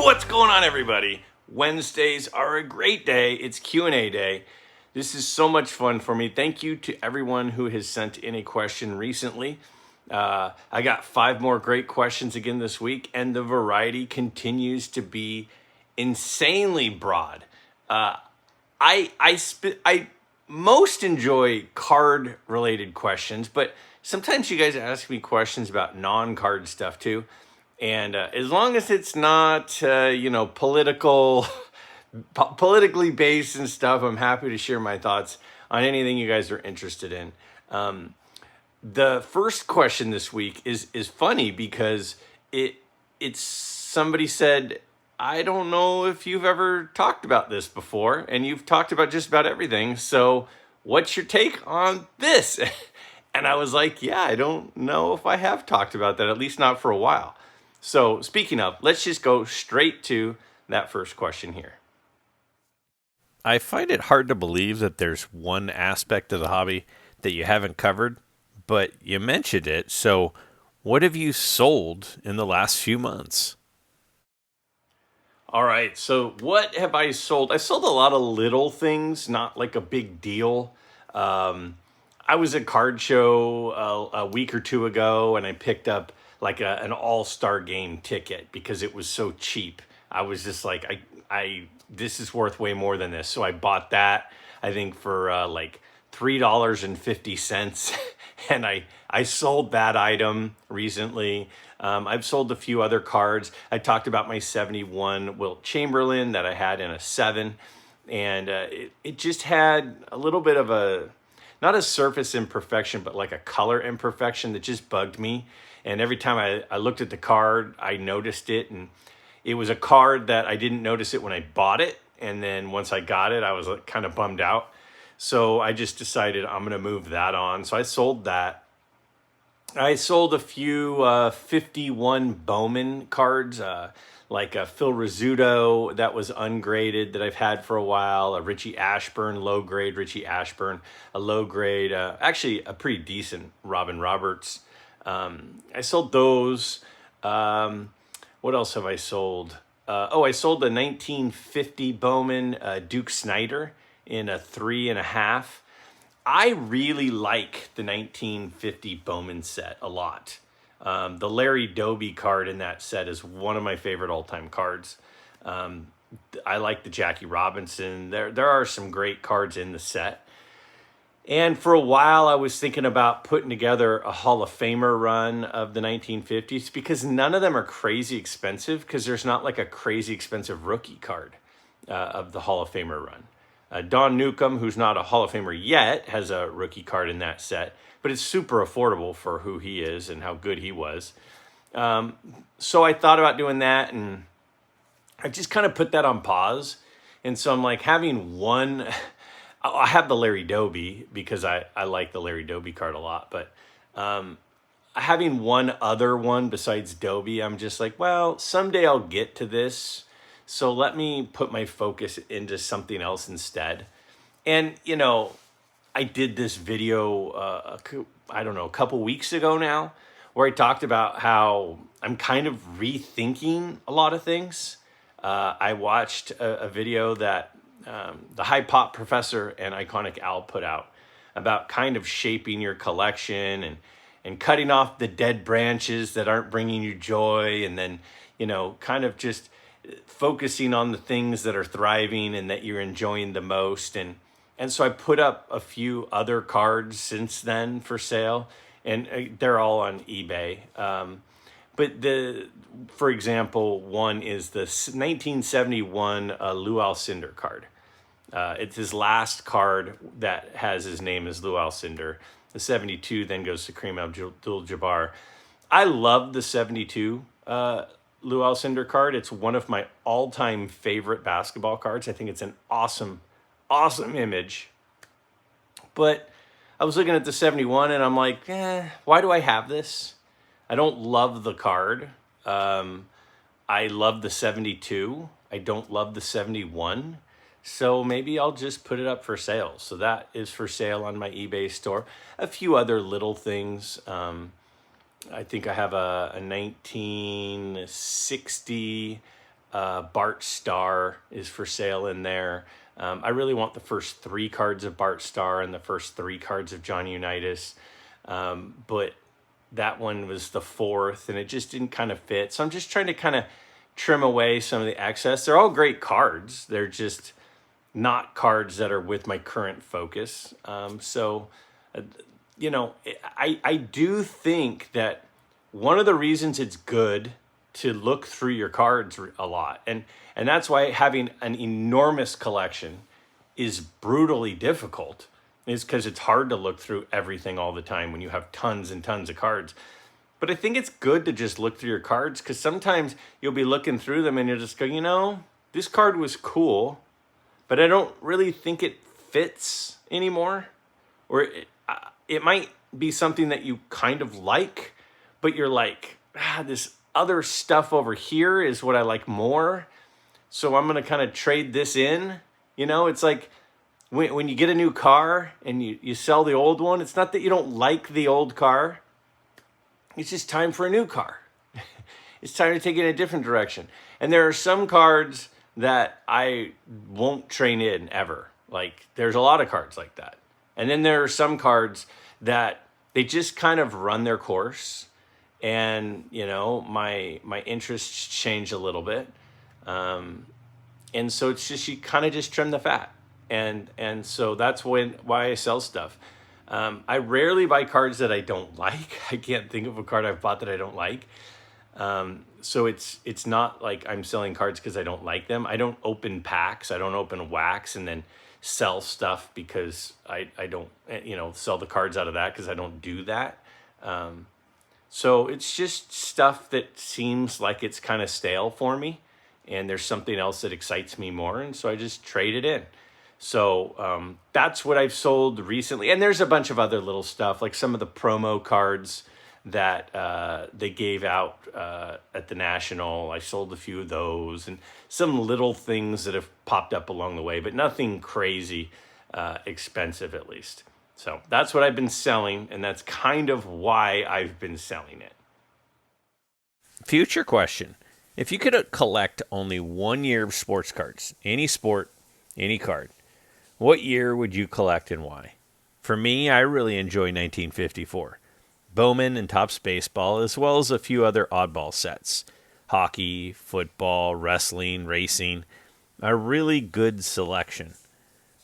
What's going on, everybody? Wednesdays are a great day. It's Q&A day. This is so much fun for me. Thank you to everyone who has sent in a question recently. I got 5 more great questions again this week, and the variety continues to be insanely broad. I most enjoy card related questions, but sometimes you guys ask me questions about non-card stuff too. And as long as it's not, politically based and stuff, I'm happy to share my thoughts on anything you guys are interested in. The first question this week is funny because it's somebody said, I don't know if you've ever talked about this before, and you've talked about just about everything. So what's your take on this? And I was like, yeah, I don't know if I have talked about that, at least not for a while. So speaking of, let's just go straight to that first question here. I find it hard to believe that there's one aspect of the hobby that you haven't covered, but you mentioned it. So what have you sold in the last few months? All right, so what have I sold? I sold a lot of little things, not like a big deal. I was at card show a week or two ago, and I picked up like an all-star game ticket because it was so cheap. I was just like, I this is worth way more than this. So I bought that, I think for like $3.50. And I sold that item recently. I've sold a few other cards. I talked about my 71 Wilt Chamberlain that I had in a 7. And it just had a little bit of a, not a surface imperfection, but like a color imperfection that just bugged me. And every time I looked at the card, I noticed it. And it was a card that I didn't notice it when I bought it. And then once I got it, I was kind of bummed out. So I just decided I'm going to move that on. So I sold that. I sold a few 51 Bowman cards, like a Phil Rizzuto that was ungraded that I've had for a while, a Richie Ashburn, low grade Richie Ashburn, a low grade, actually a pretty decent Robin Roberts. I sold those. What else have I sold? I sold a 1950 Bowman Duke Snider in a 3.5. I really like the 1950 Bowman set a lot. The Larry Doby card in that set is one of my favorite all-time cards. I like the Jackie Robinson. There are some great cards in the set. And for a while, I was thinking about putting together a Hall of Famer run of the 1950s because none of them are crazy expensive because there's not like a crazy expensive rookie card of the Hall of Famer run. Don Newcomb, who's not a Hall of Famer yet, has a rookie card in that set, but it's super affordable for who he is and how good he was. So I thought about doing that, and I just kind of put that on pause. And so I'm like having one... I have the Larry Doby because I like the Larry Doby card a lot, but having one other one besides Doby, I'm just like, well, someday I'll get to this. So let me put my focus into something else instead. And, I did this video, a couple weeks ago now, where I talked about how I'm kind of rethinking a lot of things. I watched a video that the High Pop Professor and Iconic Al put out about kind of shaping your collection and cutting off the dead branches that aren't bringing you joy, and then, kind of just focusing on the things that are thriving and that you're enjoying the most. And so I put up a few other cards since then for sale, and they're all on eBay. But for example, one is the 1971 Lou Alcindor card. It's his last card that has his name as Lou Alcindor. The 72 then goes to Kareem Abdul-Jabbar. I love the 72 Lou Alcindor card. It's one of my all-time favorite basketball cards. I think it's an awesome, awesome image. But I was looking at the 71 and I'm like, why do I have this? I don't love the card. I love the 72. I don't love the 71. So maybe I'll just put it up for sale. So that is for sale on my eBay store. A few other little things. I think I have a 1960 Bart Starr is for sale in there. I really want the first 3 cards of Bart Starr and the first 3 cards of Johnny Unitas. But that one was the 4th, and it just didn't kind of fit. So I'm just trying to kind of trim away some of the excess. They're all great cards. They're just not cards that are with my current focus. I do think that one of the reasons it's good to look through your cards a lot, and that's why having an enormous collection is brutally difficult, is because it's hard to look through everything all the time when you have tons and tons of cards. But I think it's good to just look through your cards, because sometimes you'll be looking through them and you'll just go, this card was cool, but I don't really think it fits anymore. Or it might be something that you kind of like, but you're like, this other stuff over here is what I like more. So I'm going to kind of trade this in. It's like when you get a new car and you sell the old one, it's not that you don't like the old car. It's just time for a new car. It's time to take it in a different direction. And there are some cards that I won't trade in ever. Like, there's a lot of cards like that. And then there are some cards that they just kind of run their course. And, my interests change a little bit. And so it's just, you kind of just trim the fat. And so that's why I sell stuff. I rarely buy cards that I don't like. I can't think of a card I've bought that I don't like. So it's not like I'm selling cards because I don't like them. I don't open packs. I don't open wax and then sell stuff because I don't, sell the cards out of that, because I don't do that. So it's just stuff that seems like it's kind of stale for me, and there's something else that excites me more, and so I just trade it in. So that's what I've sold recently. And there's a bunch of other little stuff, like some of the promo cards that they gave out at the National. I sold a few of those, and some little things that have popped up along the way, but nothing crazy expensive, at least. So that's what I've been selling, and that's kind of why I've been selling it. Future question. If you could collect only 1 year of sports cards, any sport, any card, what year would you collect and why? For me, I really enjoy 1954. Bowman and Topps Baseball, as well as a few other oddball sets. Hockey, football, wrestling, racing. A really good selection.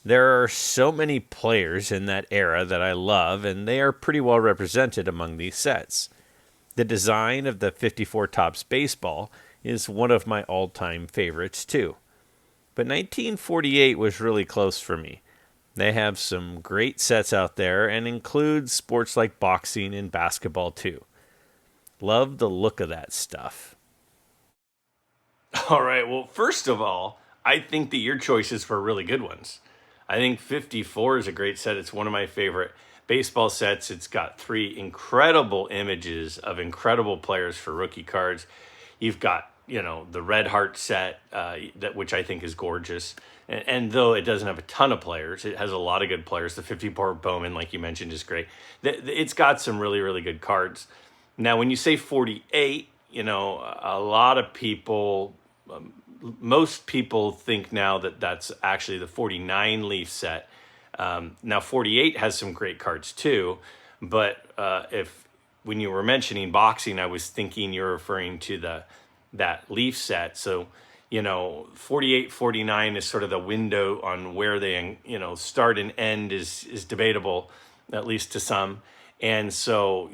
There are so many players in that era that I love, and they are pretty well represented among these sets. The design of the 54 Topps Baseball is one of my all-time favorites, too. But 1948 was really close for me. They have some great sets out there and include sports like boxing and basketball, too. Love the look of that stuff. All right, well, first of all, I think that your choices were really good ones. I think 54 is a great set. It's one of my favorite baseball sets. It's got 3 incredible images of incredible players for rookie cards. You've got, the Red Heart set, which I think is gorgeous. And though it doesn't have a ton of players, it has a lot of good players. The 54 Bowman, like you mentioned, is great. It's got some really, really good cards. Now, when you say 48, a lot of people, most people think now that that's actually the 49 Leaf set. Now, 48 has some great cards too, but when you were mentioning boxing, I was thinking you're referring to that Leaf set. So, 48, 49 is sort of the window on where they, start and end is debatable, at least to some. And so,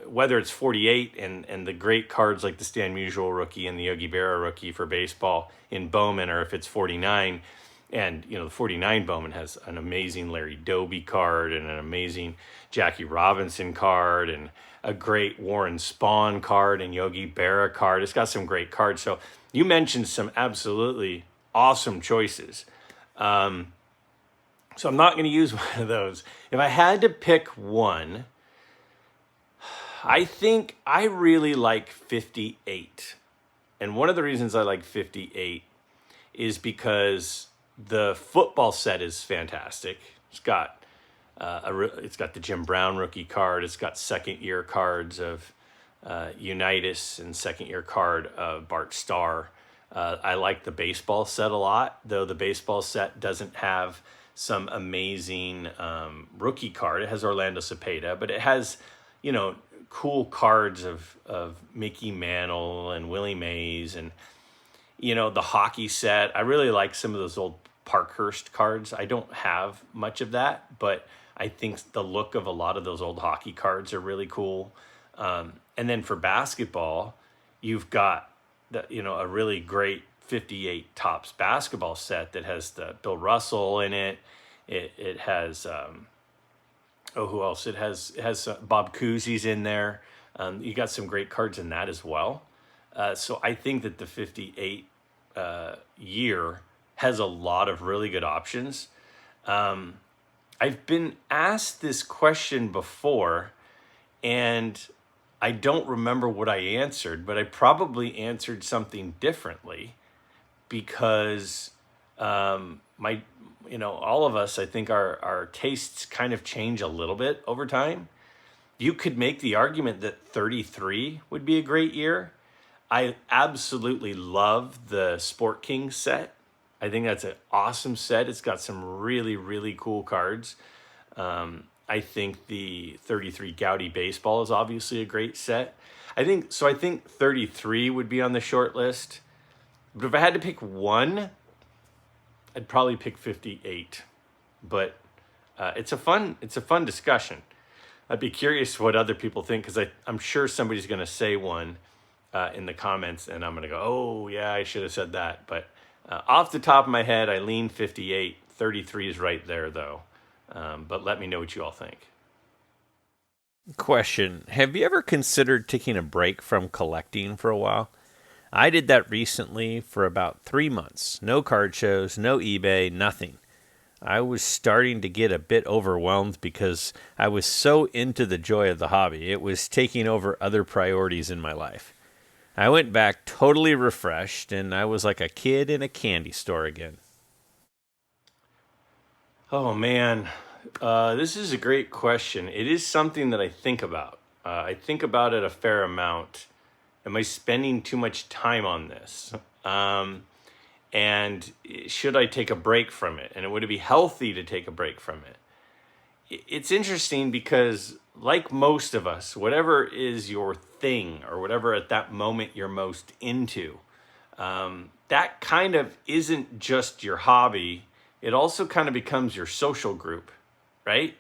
whether it's 48 and the great cards like the Stan Musial rookie and the Yogi Berra rookie for baseball in Bowman, or if it's 49, and, the 49 Bowman has an amazing Larry Doby card and an amazing Jackie Robinson card and a great Warren Spahn card and Yogi Berra card. It's got some great cards. So you mentioned some absolutely awesome choices. So I'm not going to use one of those. If I had to pick one, I think I really like 58. And one of the reasons I like 58 is because the football set is fantastic. It's got the Jim Brown rookie card. It's got second year cards of Unitas and second year card of Bart Starr. I like the baseball set a lot, though the baseball set doesn't have some amazing rookie card. It has Orlando Cepeda, but it has, you know, cool cards of Mickey Mantle and Willie Mays, and you know, the hockey set. I really like some of those old Parkhurst cards. I don't have much of that, but I think the look of a lot of those old hockey cards are really cool. And then for basketball, you've got a really great 58 Topps basketball set that has the Bill Russell in it. It has who else? It has Bob Cousy's in there. You got some great cards in that as well. So I think that the 58 year has a lot of really good options. I've been asked this question before, and I don't remember what I answered, but I probably answered something differently because all of us, I think our tastes kind of change a little bit over time. You could make the argument that 33 would be a great year. I absolutely love the Sport King set. I think that's an awesome set. It's got some really, really cool cards. I think the 33 Gaudy Baseball is obviously a great set. I think 33 would be on the short list. But if I had to pick one, I'd probably pick 58. But it's a fun discussion. I'd be curious what other people think, because I'm sure somebody's going to say one in the comments, and I'm going to go, oh, yeah, I should have said that. But off the top of my head, I lean 58. 33 is right there, though. But let me know what you all think. Question: have you ever considered taking a break from collecting for a while? I did that recently for about 3 months. No card shows, no eBay, nothing. I was starting to get a bit overwhelmed because I was so into the joy of the hobby. It was taking over other priorities in my life. I went back totally refreshed, and I was like a kid in a candy store again. Oh, man. This is a great question. It is something that I think about. I think about it a fair amount. Am I spending too much time on this? And should I take a break from it? And would it be healthy to take a break from it? It's interesting because, like most of us, whatever is your thing or whatever at that moment you're most into, that kind of isn't just your hobby. It also kind of becomes your social group, right?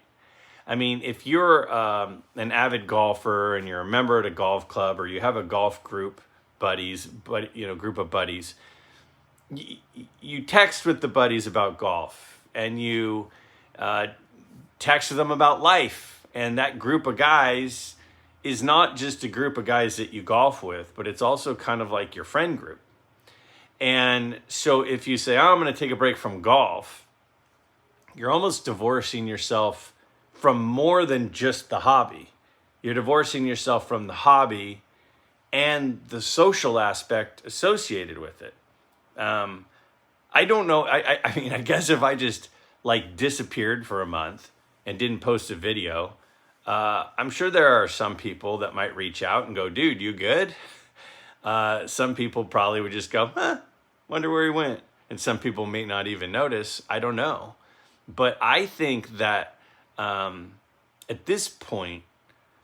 I mean, if you're an avid golfer and you're a member at a golf club, or you have a golf group group of buddies, you text with the buddies about golf, and you text with them about life. And that group of guys is not just a group of guys that you golf with, but it's also kind of like your friend group. And so if you say, oh, I'm going to take a break from golf, you're almost divorcing yourself from more than just the hobby. You're divorcing yourself from the hobby and the social aspect associated with it. I don't know. I mean, I guess if I just disappeared for a month and didn't post a video, I'm sure there are some people that might reach out and go, dude, you good? Some people probably would just go, wonder where he went. And some people may not even notice. I don't know. But I think that at this point,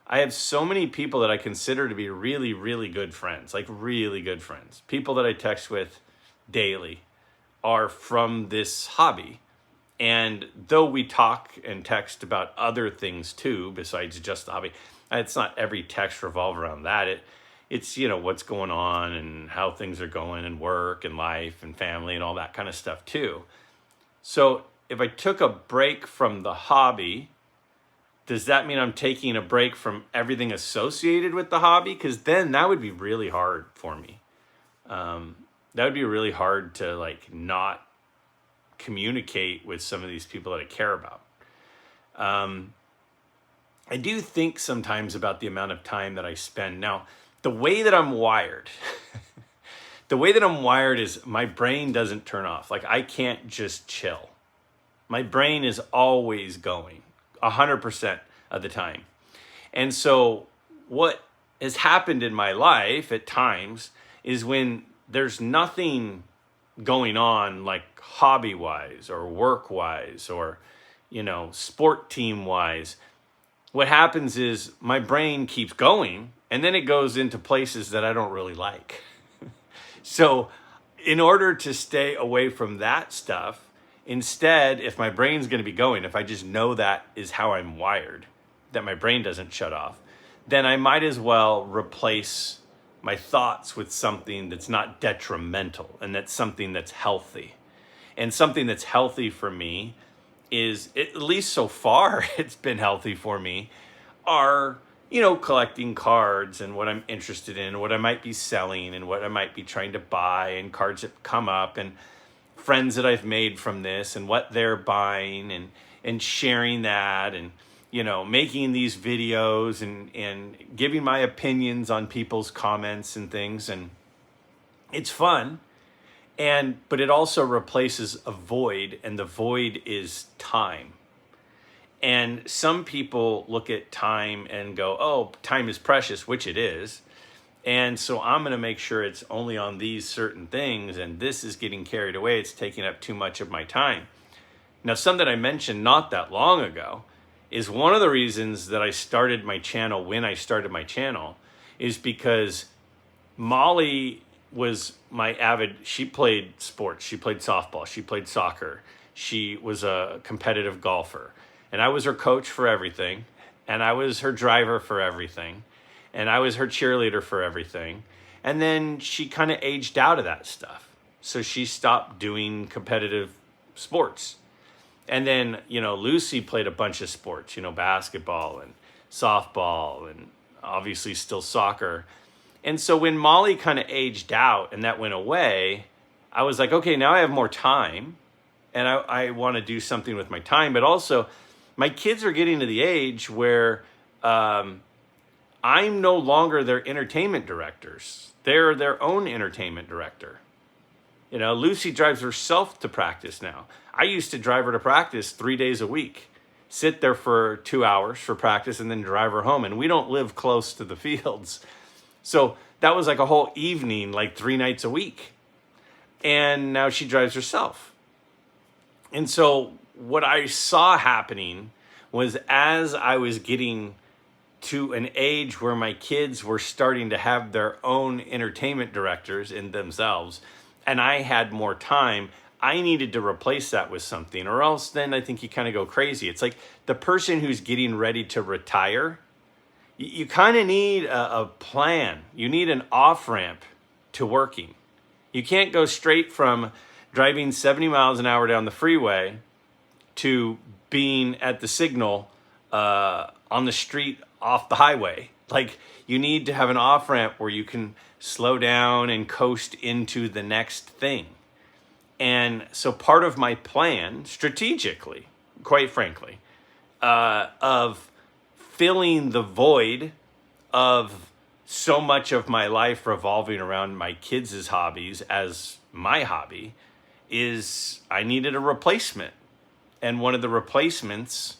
I have so many people that I consider to be really, really good friends, like really good friends. People that I text with daily are from this hobby. And though we talk and text about other things too, besides just the hobby, it's not every text revolve around that. It's what's going on and how things are going and work and life and family and all that kind of stuff too. So if I took a break from the hobby, does that mean I'm taking a break from everything associated with the hobby? Because then that would be really hard for me. That would be really hard to not communicate with some of these people that I care about. I do think sometimes about the amount of time that I spend. Now, the way that I'm wired, is my brain doesn't turn off. I can't just chill. My brain is always going 100% of the time. And so what has happened in my life at times is when there's nothing going on like hobby wise or work wise or, sport team wise. What happens is my brain keeps going and then it goes into places that I don't really like. So in order to stay away from that stuff, instead, if my brain's going to be going, if I just know that is how I'm wired, that my brain doesn't shut off, then I might as well replace my thoughts with something that's not detrimental and that's something that's healthy. And something that's healthy for me is, at least so far, it's been healthy for me, are, collecting cards and what I'm interested in, what I might be selling and what I might be trying to buy, and cards that come up and friends that I've made from this and what they're buying, and sharing that, and, making these videos and giving my opinions on people's comments and things. And it's fun. But it also replaces a void, and the void is time. And some people look at time and go, oh, time is precious, which it is. And so I'm going to make sure it's only on these certain things, and this is getting carried away. It's taking up too much of my time. Now, something I mentioned not that long ago is one of the reasons that I started my channel when I started my channel is because Molly was my she played sports. She played softball. She played soccer. She was a competitive golfer. And I was her coach for everything. And I was her driver for everything. And I was her cheerleader for everything. And then she kind of aged out of that stuff. So she stopped doing competitive sports. And then, Lucy played a bunch of sports, basketball and softball and obviously still soccer. And so when Molly kind of aged out and that went away, I was like, okay, now I have more time and I want to do something with my time. But also my kids are getting to the age where I'm no longer their entertainment directors. They're their own entertainment director. Lucy drives herself to practice now. I used to drive her to practice 3 days a week, sit there for 2 hours for practice and then drive her home. And we don't live close to the fields. So that was like a whole evening, like 3 nights a week. And now she drives herself. And so what I saw happening was, as I was getting to an age where my kids were starting to have their own entertainment directors in themselves, and I had more time, I needed to replace that with something, or else then I think you kind of go crazy. It's like the person who's getting ready to retire. You kind of need a plan. You need an off-ramp to working. You can't go straight from driving 70 miles an hour down the freeway to being at the signal on the street off the highway. Like, you need to have an off-ramp where you can slow down and coast into the next thing. And so part of my plan, strategically, quite frankly, of filling the void of so much of my life revolving around my kids' hobbies as my hobby, is I needed a replacement. And one of the replacements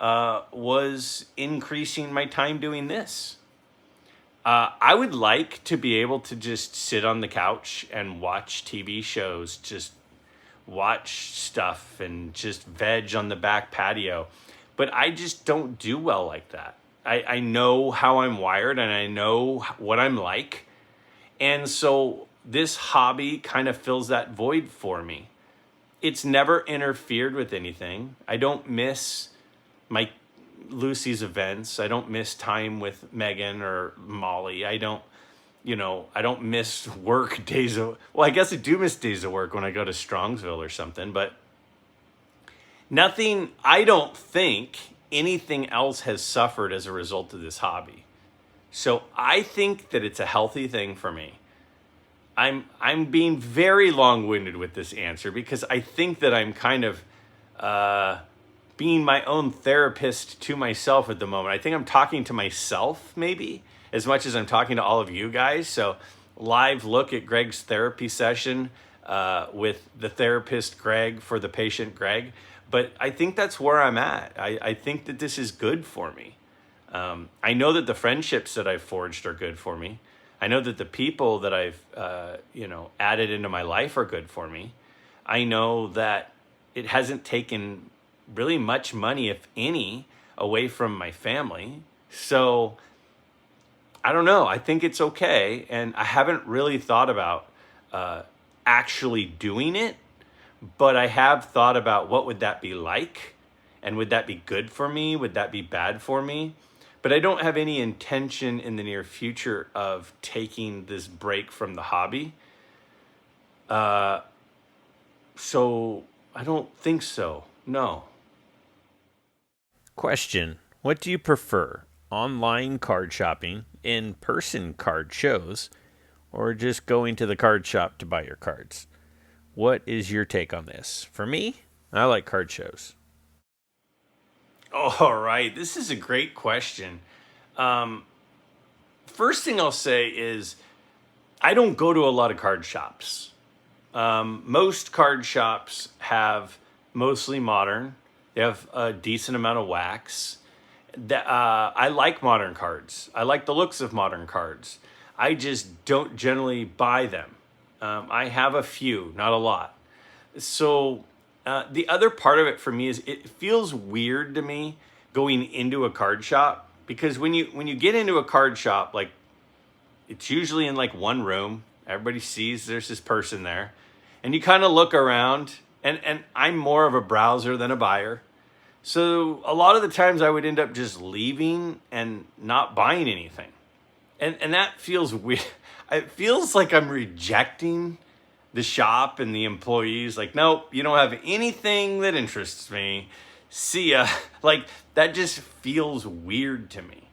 was increasing my time doing this. I would like to be able to just sit on the couch and watch TV shows, just watch stuff and just veg on the back patio. But I just don't do well like that. I know how I'm wired and I know what I'm like. And so this hobby kind of fills that void for me. It's never interfered with anything. I don't miss my Lucy's events. I don't miss time with Megan or Molly. I don't miss work days I guess I do miss days of work when I go to Strongsville or something, but nothing, I don't think anything else has suffered as a result of this hobby. So I think that it's a healthy thing for me. I'm being very long-winded with this answer because I think that I'm kind of being my own therapist to myself at the moment. I think I'm talking to myself maybe as much as I'm talking to all of you guys. So live look at Greg's therapy session with the therapist Greg for the patient Greg. But I think that's where I'm at. I think that this is good for me. I know that the friendships that I've forged are good for me. I know that the people that I've, added into my life are good for me. I know that it hasn't taken really much money, if any, away from my family. So I don't know. I think it's okay. And I haven't really thought about actually doing it, but I have thought about what would that be like? And would that be good for me? Would that be bad for me? But I don't have any intention in the near future of taking this break from the hobby. So I don't think so. No. Question: what do you prefer? Online card shopping, in-person card shows, or just going to the card shop to buy your cards? What is your take on this? For me, I like card shows. All right. This is a great question. First thing I'll say is I don't go to a lot of card shops. Most card shops have mostly modern. They have a decent amount of wax. I like modern cards. I like the looks of modern cards. I just don't generally buy them. I have a few, not a lot. So the other part of it for me is it feels weird to me going into a card shop, because when you get into a card shop, like, it's usually in like one room. Everybody sees there's this person there, and you kind of look around. And I'm more of a browser than a buyer. So a lot of the times I would end up just leaving and not buying anything. And that feels weird. It feels like I'm rejecting the shop and the employees. Like, nope, you don't have anything that interests me. See ya. Like, that just feels weird to me.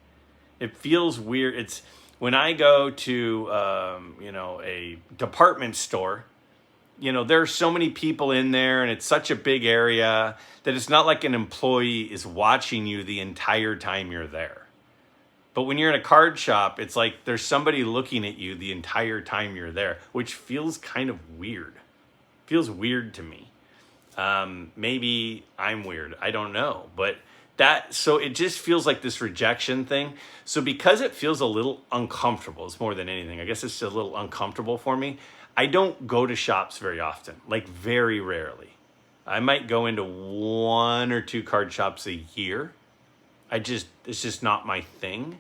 It feels weird. It's when I go to, a department store, there are so many people in there, and it's such a big area that it's not like an employee is watching you the entire time you're there. But when you're in a card shop, it's like there's somebody looking at you the entire time you're there, which feels kind of weird. Feels weird to me. Maybe I'm weird. I don't know. But so it just feels like this rejection thing. So because it feels a little uncomfortable, it's more than anything, I guess it's a little uncomfortable for me. I don't go to shops very often, like very rarely. I might go into one or two card shops a year. It's just not my thing.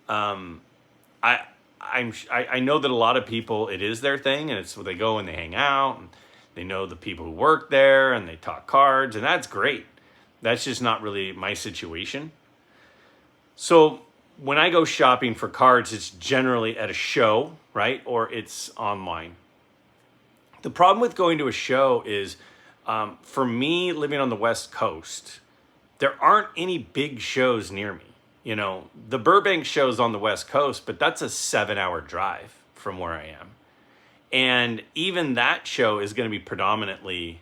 I know that a lot of people, it is their thing, and it's where they go and they hang out, and they know the people who work there, and they talk cards, and that's great. That's just not really my situation. So when I go shopping for cards, it's generally at a show, right? Or it's online. The problem with going to a show is, for me, living on the West Coast, there aren't any big shows near me. The Burbank show's on the West Coast, but that's a 7-hour drive from where I am. And even that show is going to be predominantly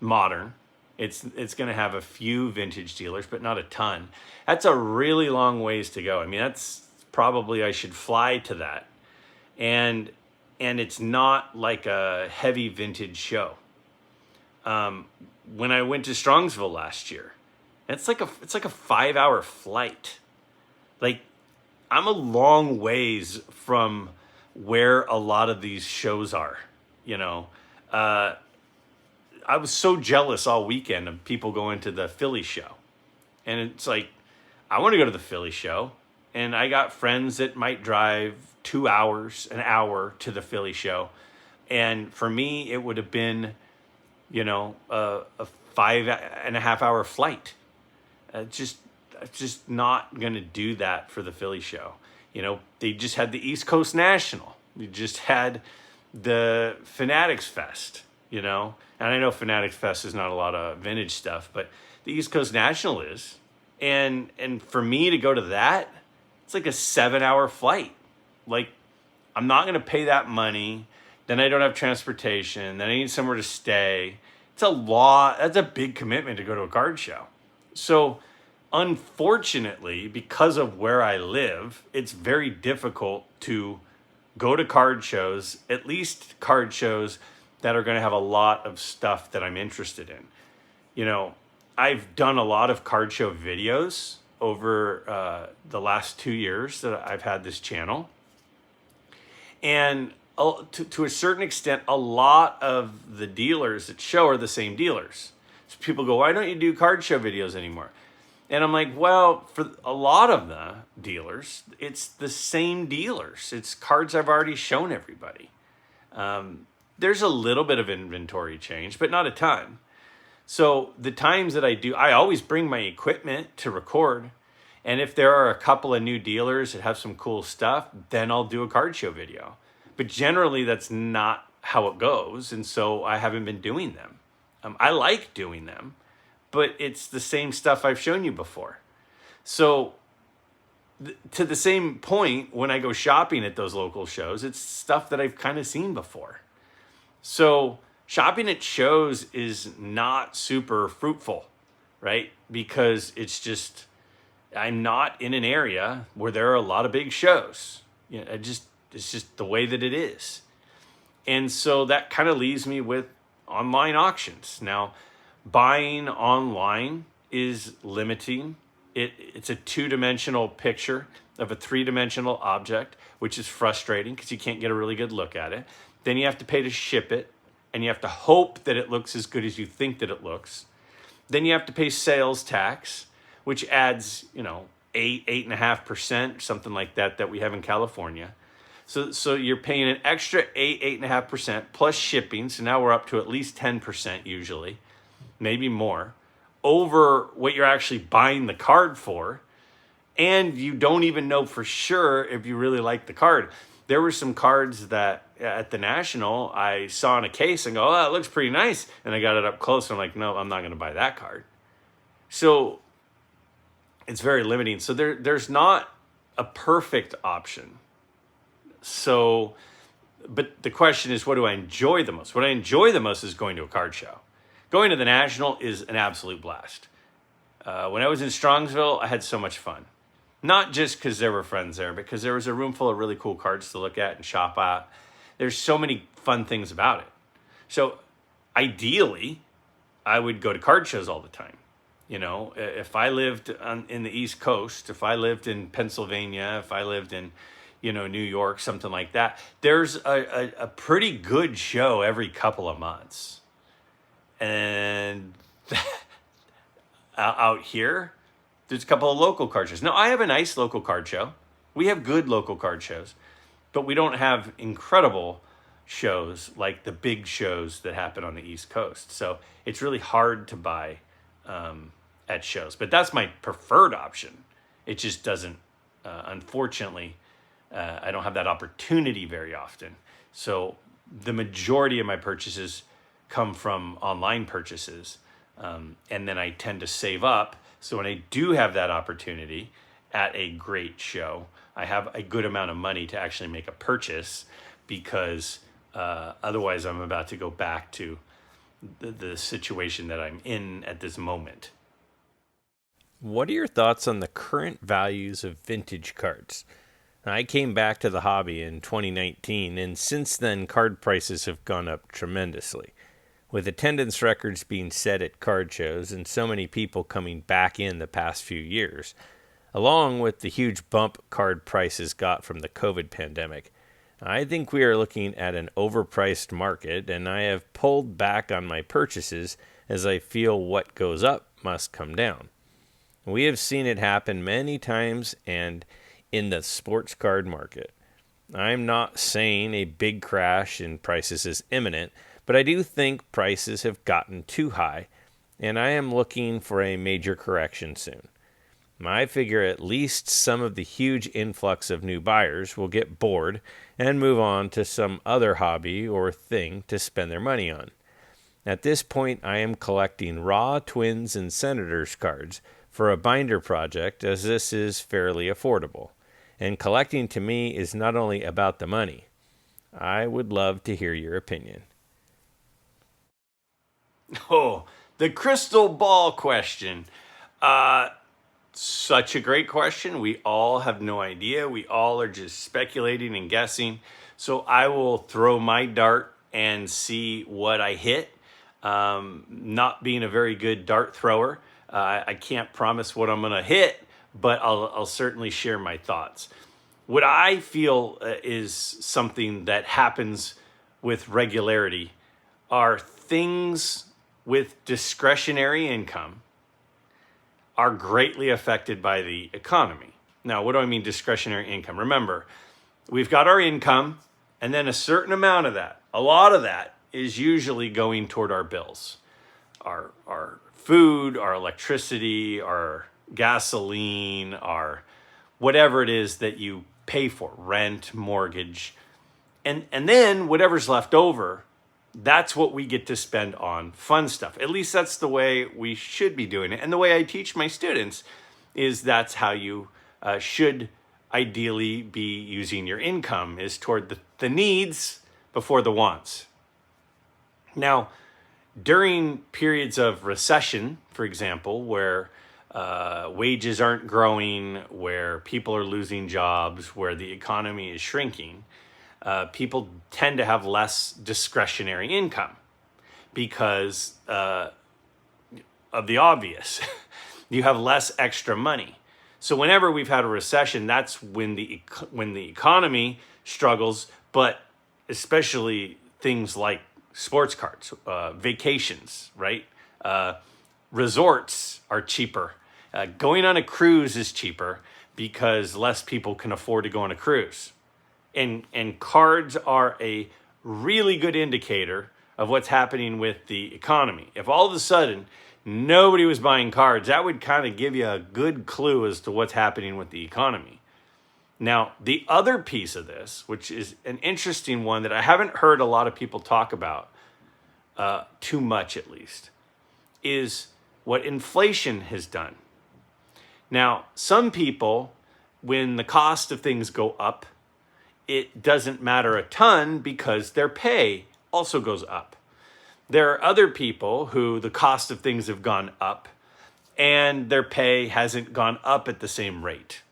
modern. It's going to have a few vintage dealers, but not a ton. That's a really long ways to go. I mean, that's probably, I should fly to that. And it's not like a heavy vintage show. When I went to Strongsville last year, it's like a 5-hour flight. Like, I'm a long ways from where a lot of these shows are, I was so jealous all weekend of people going to the Philly show. And it's like, I want to go to the Philly show. And I got friends that might drive 2 hours, an hour to the Philly show. And for me, it would have been, a 5.5-hour flight. Just not going to do that for the Philly show. They just had the East Coast National. They just had the Fanatics Fest, And I know Fanatics Fest is not a lot of vintage stuff, but the East Coast National is. And for me to go to that, it's like a 7-hour flight. Like, I'm not going to pay that money. Then I don't have transportation. Then I need somewhere to stay. It's a lot. That's a big commitment to go to a card show. So unfortunately, because of where I live, it's very difficult to go to card shows, at least card shows that are going to have a lot of stuff that I'm interested in. I've done a lot of card show videos over the last 2 years that I've had this channel. And to a certain extent, a lot of the dealers that show are the same dealers. So people go, why don't you do card show videos anymore? And I'm like, well, for a lot of the dealers, it's the same dealers. It's cards I've already shown everybody. There's a little bit of inventory change, but not a ton. So the times that I do, I always bring my equipment to record. And if there are a couple of new dealers that have some cool stuff, then I'll do a card show video. But generally, that's not how it goes. And so I haven't been doing them. I like doing them, but it's the same stuff I've shown you before. So to the same point, when I go shopping at those local shows, it's stuff that I've kind of seen before. So shopping at shows is not super fruitful, right? Because it's just, I'm not in an area where there are a lot of big shows. You know, it's just the way that it is. And so that kind of leaves me with online auctions. Now, buying online is limiting. It's a two-dimensional picture of a three-dimensional object, which is frustrating because you can't get a really good look at it. Then you have to pay to ship it, and you have to hope that it looks as good as you think that it looks. Then you have to pay sales tax, which adds, 8.5%, something like that we have in California. So you're paying an extra 8.5% plus shipping. So now we're up to at least 10% usually, maybe more, over what you're actually buying the card for. And you don't even know for sure if you really like the card. There were some cards that at the National I saw in a case and go, oh, that looks pretty nice. And I got it up close and I'm like, no, I'm not going to buy that card. So it's very limiting. So there's not a perfect option. So, but the question is, what do I enjoy the most? What I enjoy the most is going to a card show. Going to the National is an absolute blast. When I was in Strongsville, I had so much fun. Not just because there were friends there, because there was a room full of really cool cards to look at and shop at. There's so many fun things about it. So ideally, I would go to card shows all the time. If I lived in the East Coast, if I lived in Pennsylvania, if I lived in New York, something like that, there's a pretty good show every couple of months. And out here, there's a couple of local card shows. Now, I have a nice local card show. We have good local card shows, but we don't have incredible shows like the big shows that happen on the East Coast. So it's really hard to buy at shows. But that's my preferred option. It just doesn't, unfortunately, I don't have that opportunity very often. So the majority of my purchases come from online purchases. And then I tend to save up. So when I do have that opportunity at a great show, I have a good amount of money to actually make a purchase, because otherwise I'm about to go back to the situation that I'm in at this moment. What are your thoughts on the current values of vintage cards? I came back to the hobby in 2019, and since then, card prices have gone up tremendously. With attendance records being set at card shows and so many people coming back in the past few years, along with the huge bump card prices got from the COVID pandemic, I think we are looking at an overpriced market, and I have pulled back on my purchases as I feel what goes up must come down. We have seen it happen many times and in the sports card market. I'm not saying a big crash in prices is imminent, but I do think prices have gotten too high, and I am looking for a major correction soon. I figure at least some of the huge influx of new buyers will get bored and move on to some other hobby or thing to spend their money on. At this point, I am collecting Raw, Twins, and Senators cards for a binder project, as this is fairly affordable. And collecting to me is not only about the money. I would love to hear your opinion. Oh, the crystal ball question. Such a great question. We all have no idea. We all are just speculating and guessing. So I will throw my dart and see what I hit. Not being a very good dart thrower, I can't promise what I'm going to hit, but I'll certainly share my thoughts. what I feel is something that happens with regularity are things with discretionary income are greatly affected by the economy. Now, what do I mean discretionary income? Remember, we've got our income, and then a certain amount of that, a lot of that, is usually going toward our bills, our food, our electricity, our gasoline, our whatever it is that you pay for, rent, mortgage. And then whatever's left over, that's what we get to spend on fun stuff. At least that's the way we should be doing it. And the way I teach my students is that's how you should ideally be using your income, is toward the needs before the wants. Now, during periods of recession, for example, where wages aren't growing, where people are losing jobs, where the economy is shrinking, people tend to have less discretionary income because of the obvious. You have less extra money. So whenever we've had a recession, that's when the economy struggles, but especially things like sports cards, vacations, right? Resorts are cheaper. Going on a cruise is cheaper because less people can afford to go on a cruise. And cards are a really good indicator of what's happening with the economy. If all of a sudden nobody was buying cards, that would kind of give you a good clue as to what's happening with the economy. Now, the other piece of this, which is an interesting one that I haven't heard a lot of people talk about, too much at least, is what inflation has done. Now, some people, when the cost of things go up, it doesn't matter a ton because their pay also goes up. There are other people who the cost of things have gone up and their pay hasn't gone up at the same rate.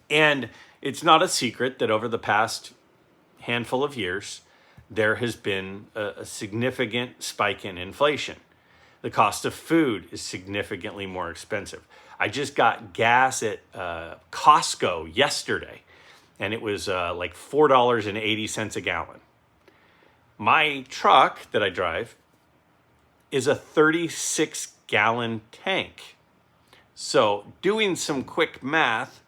And it's not a secret that over the past handful of years, there has been a significant spike in inflation. The cost of food is significantly more expensive. I just got gas at Costco yesterday, and it was like $4.80 a gallon. My truck that I drive is a 36-gallon tank. So doing some quick math,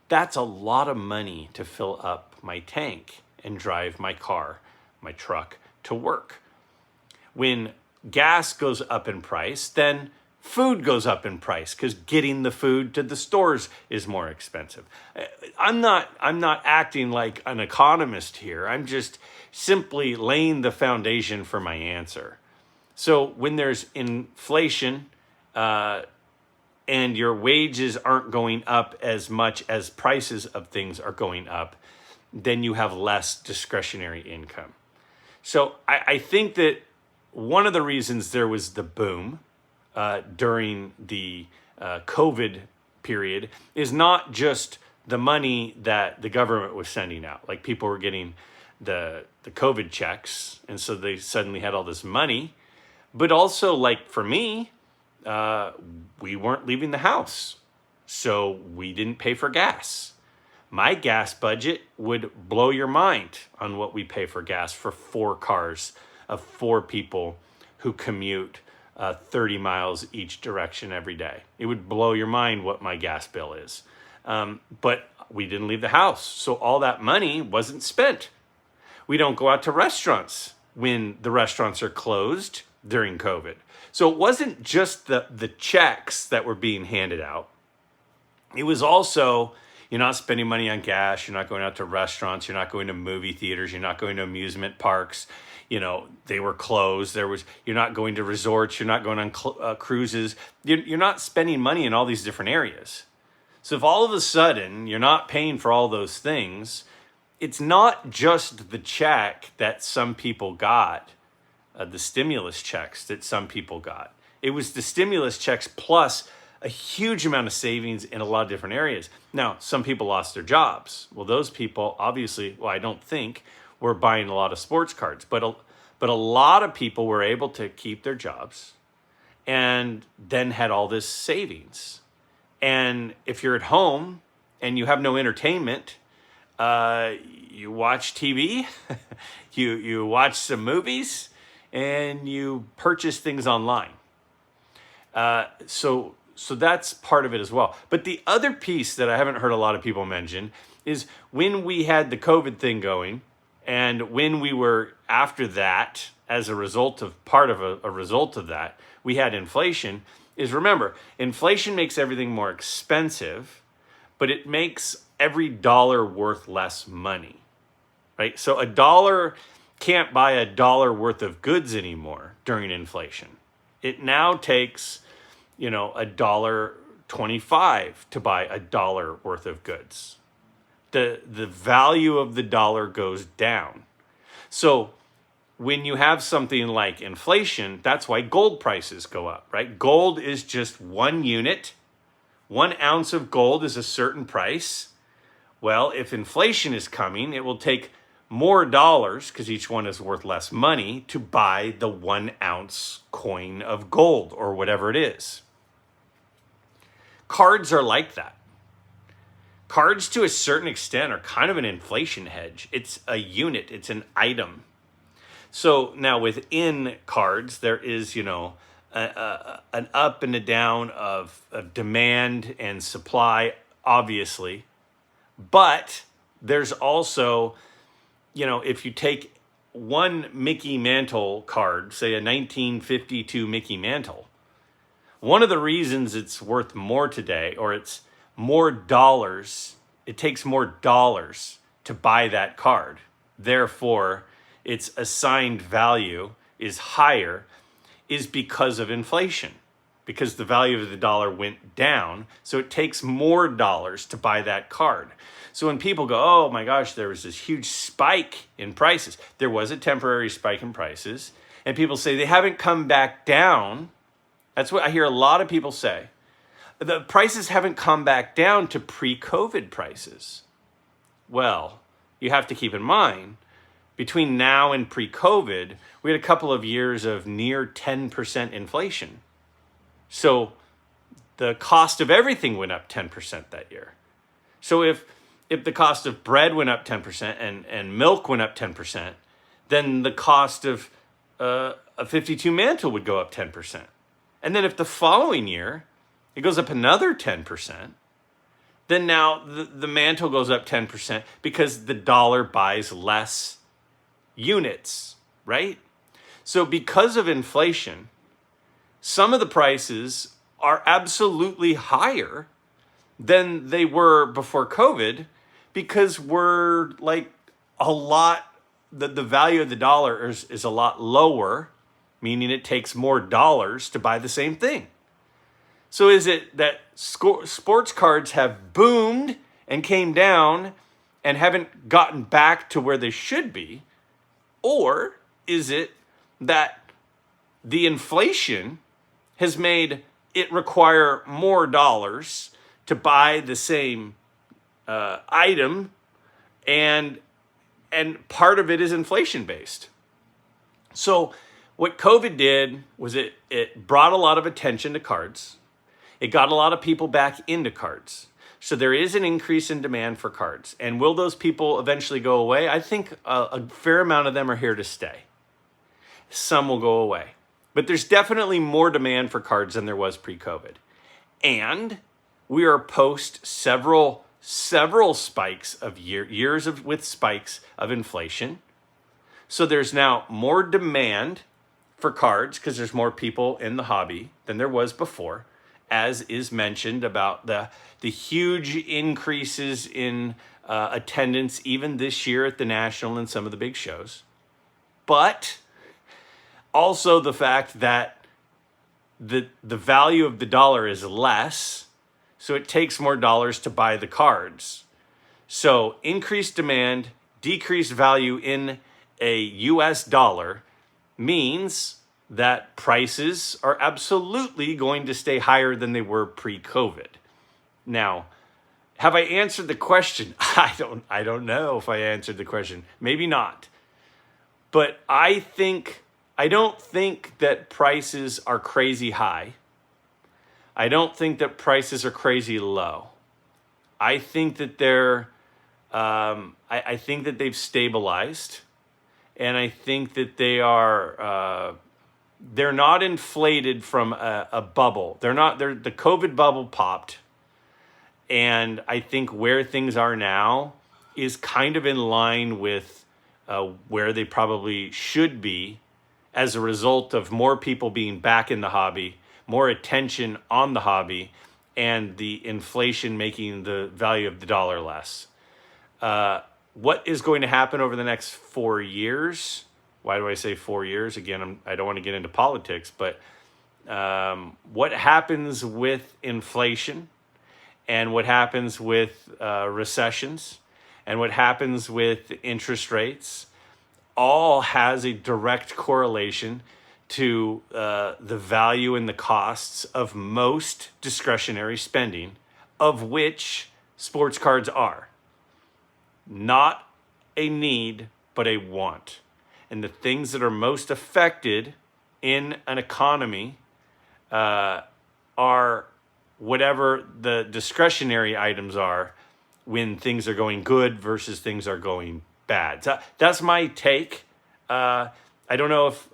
that's a lot of money to fill up my tank and drive my car, my truck, to work. When gas goes up in price, then food goes up in price because getting the food to the stores is more expensive. I'm not acting like an economist here. I'm just simply laying the foundation for my answer. So when there's inflation and your wages aren't going up as much as prices of things are going up, then you have less discretionary income. So I think that one of the reasons there was the boom during the COVID period is not just the money that the government was sending out. Like people were getting the COVID checks, and so they suddenly had all this money. But also, like for me, we weren't leaving the house, so we didn't pay for gas. My gas budget would blow your mind on what we pay for gas for 4 cars of 4 people who commute 30 miles each direction every day. It would blow your mind what my gas bill is. But we didn't leave the house, so all that money wasn't spent. We don't go out to restaurants when the restaurants are closed during COVID. So it wasn't just the checks that were being handed out. It was also, you're not spending money on gas, you're not going out to restaurants, you're not going to movie theaters, you're not going to amusement parks. You know, they were closed. You're not going to resorts, you're not going on cruises. You're not spending money in all these different areas. So if all of a sudden you're not paying for all those things, it's not just the check that some people got, the stimulus checks that some people got. It was the stimulus checks plus a huge amount of savings in a lot of different areas. Now, some people lost their jobs. Well, those people obviously, I don't think, were buying a lot of sports cards. But a lot of people were able to keep their jobs and then had all this savings. And if you're at home and you have no entertainment, you watch TV, you watch some movies, and you purchase things online. So that's part of it as well. But the other piece that I haven't heard a lot of people mention is when we had the COVID thing going, and when we were after that, as a result of part of a result of that, we had inflation. Is remember, inflation makes everything more expensive, but it makes every dollar worth less money, right? So a dollar can't buy a dollar worth of goods anymore during inflation. It now takes, $1.25 to buy a dollar worth of goods. The value of the dollar goes down. So when you have something like inflation, that's why gold prices go up, right? Gold is just 1 unit. 1 ounce of gold is a certain price. Well, if inflation is coming, it will take more dollars, because each one is worth less money, to buy the 1 ounce coin of gold or whatever it is. Cards are like that. Cards, to a certain extent, are kind of an inflation hedge. It's a unit, it's an item. So now within cards, there is, an up and a down of demand and supply, obviously. But there's also, if you take one Mickey Mantle card, say a 1952 Mickey Mantle, one of the reasons it's worth more today, or it's more dollars, it takes more dollars to buy that card. Therefore, its assigned value is higher, is because of inflation, because the value of the dollar went down. So it takes more dollars to buy that card. So when people go, oh my gosh, there was this huge spike in prices. There was a temporary spike in prices, and people say they haven't come back down. That's what I hear a lot of people say. The prices haven't come back down to pre-COVID prices. Well, you have to keep in mind, between now and pre-COVID, we had a couple of years of near 10% inflation. So the cost of everything went up 10% that year. So if the cost of bread went up 10% and milk went up 10%, then the cost of a 52 mantle would go up 10%. And then if the following year it goes up another 10%, then now the mantle goes up 10% because the dollar buys less units, right? So because of inflation, some of the prices are absolutely higher than they were before COVID, because we're like the value of the dollar is a lot lower, meaning it takes more dollars to buy the same thing. So is it that sports cards have boomed and came down and haven't gotten back to where they should be? Or is it that the inflation has made it require more dollars to buy the same item, and part of it is inflation based? So what COVID did was it brought a lot of attention to cards. It got a lot of people back into cards. So there is an increase in demand for cards. And will those people eventually go away? I think a fair amount of them are here to stay. Some will go away. But there's definitely more demand for cards than there was pre-COVID. And we are post several spikes of years with spikes of inflation. So there's now more demand for cards because there's more people in the hobby than there was before, as is mentioned about the huge increases in attendance even this year at the National and some of the big shows. But also the fact that the value of the dollar is less, so it takes more dollars to buy the cards. So increased demand, decreased value in a US dollar means that prices are absolutely going to stay higher than they were pre-COVID. Now, have I answered the question? I don't know if I answered the question. Maybe not. But I don't think that prices are crazy high. I don't think that prices are crazy low. I think that I think that they've stabilized, and I think that they're not inflated from a bubble. The COVID bubble popped, and I think where things are now is kind of in line with where they probably should be as a result of more people being back in the hobby, more attention on the hobby, and the inflation making the value of the dollar less. What is going to happen over the next 4 years? Why do I say 4 years? Again, I don't want to get into politics, but what happens with inflation and what happens with recessions and what happens with interest rates all has a direct correlation to the value and the costs of most discretionary spending, of which sports cards are. Not a need, but a want. And the things that are most affected in an economy are whatever the discretionary items are when things are going good versus things are going bad. So that's my take. I don't know if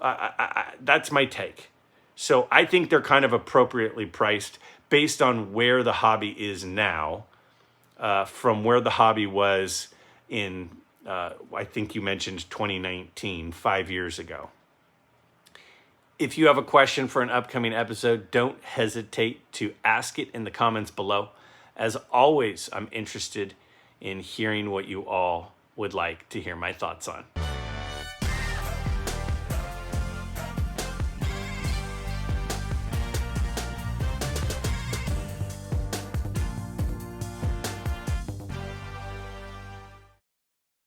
that's my take. So I think they're kind of appropriately priced based on where the hobby is now, from where the hobby was in, I think you mentioned 2019, 5 years ago. If you have a question for an upcoming episode, don't hesitate to ask it in the comments below. As always, I'm interested in hearing what you all would like to hear my thoughts on.